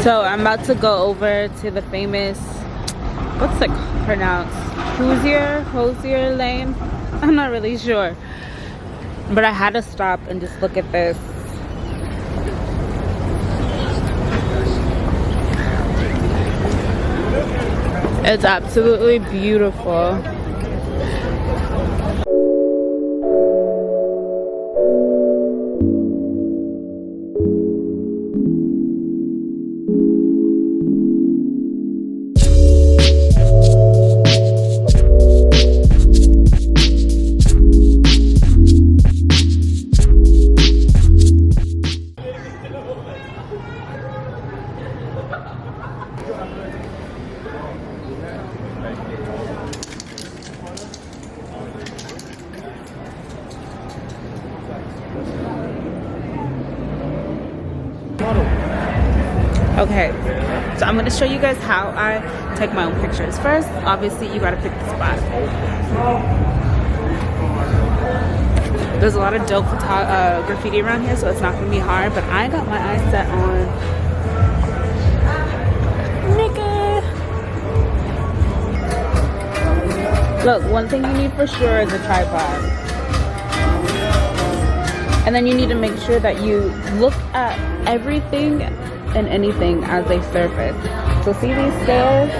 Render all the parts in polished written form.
So I'm about to go over to the famous, what's it pronounced? Hosier Lane? I'm not really sure. But I had to stop and just look at this. It's absolutely beautiful. Okay, so I'm going to show you guys how I take my own pictures. First, obviously, you got to pick the spot. There's a lot of dope graffiti around here, so it's not going to be hard, but I got my eyes set on Nikki. Look, one thing you need for sure is a tripod. And then you need to make sure that you look at everything and anything as they surface. So see these stairs?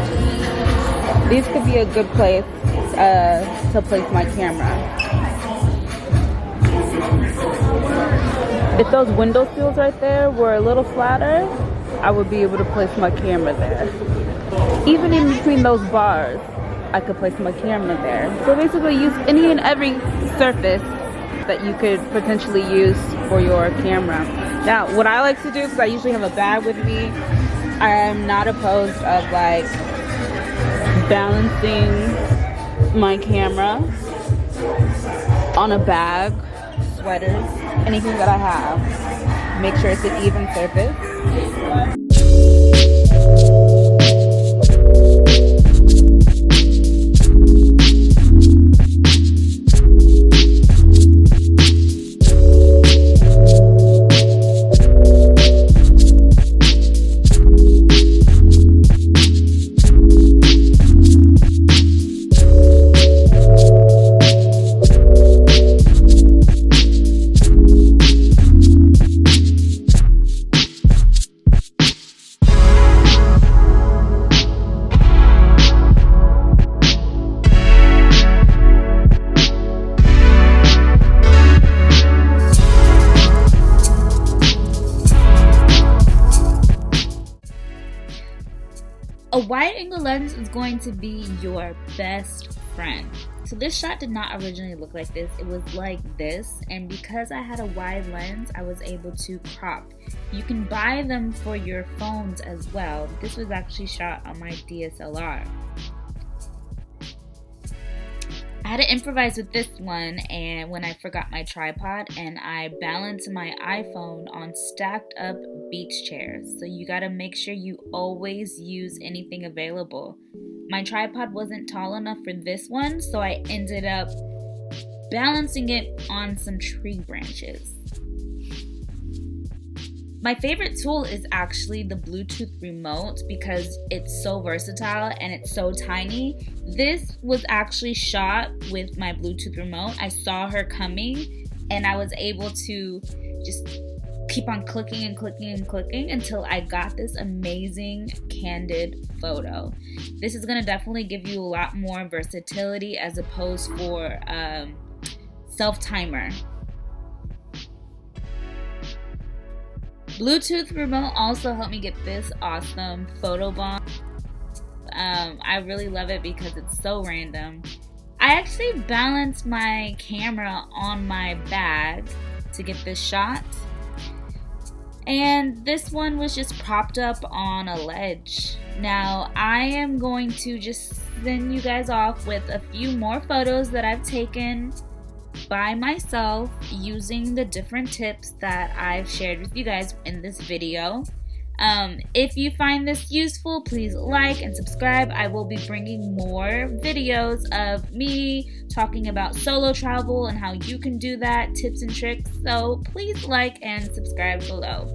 These could be a good place to place my camera. If those window sills right there were a little flatter, I would be able to place my camera there. Even in between those bars, I could place my camera there. So basically use any and every surface that you could potentially use for your camera. Now, what I like to do, because I usually have a bag with me, I am not opposed of like balancing my camera on a bag, sweaters, anything that I have. Make sure it's an even surface. A wide angle lens is going to be your best friend. So this shot did not originally look like this. It was like this, and because I had a wide lens, I was able to crop. You can buy them for your phones as well. This was actually shot on my DSLR. I had to improvise with this one and when I forgot my tripod, and I balanced my iPhone on stacked up beach chairs. So you gotta make sure you always use anything available. My tripod wasn't tall enough for this one, so I ended up balancing it on some tree branches. My favorite tool is actually the Bluetooth remote because it's so versatile and it's so tiny. This was actually shot with my Bluetooth remote. I saw her coming and I was able to just keep on clicking and clicking and clicking until I got this amazing candid photo. This is gonna definitely give you a lot more versatility as opposed for self-timer. Bluetooth remote also helped me get this awesome photo bomb. I really love it because it's so random. I actually balanced my camera on my bag to get this shot. And this one was just propped up on a ledge. Now I am going to just send you guys off with a few more photos that I've taken by myself using the different tips that I've shared with you guys in this video. If you find this useful, please like and subscribe. I will be bringing more videos of me talking about solo travel and how you can do that, tips and tricks. So please like and subscribe below.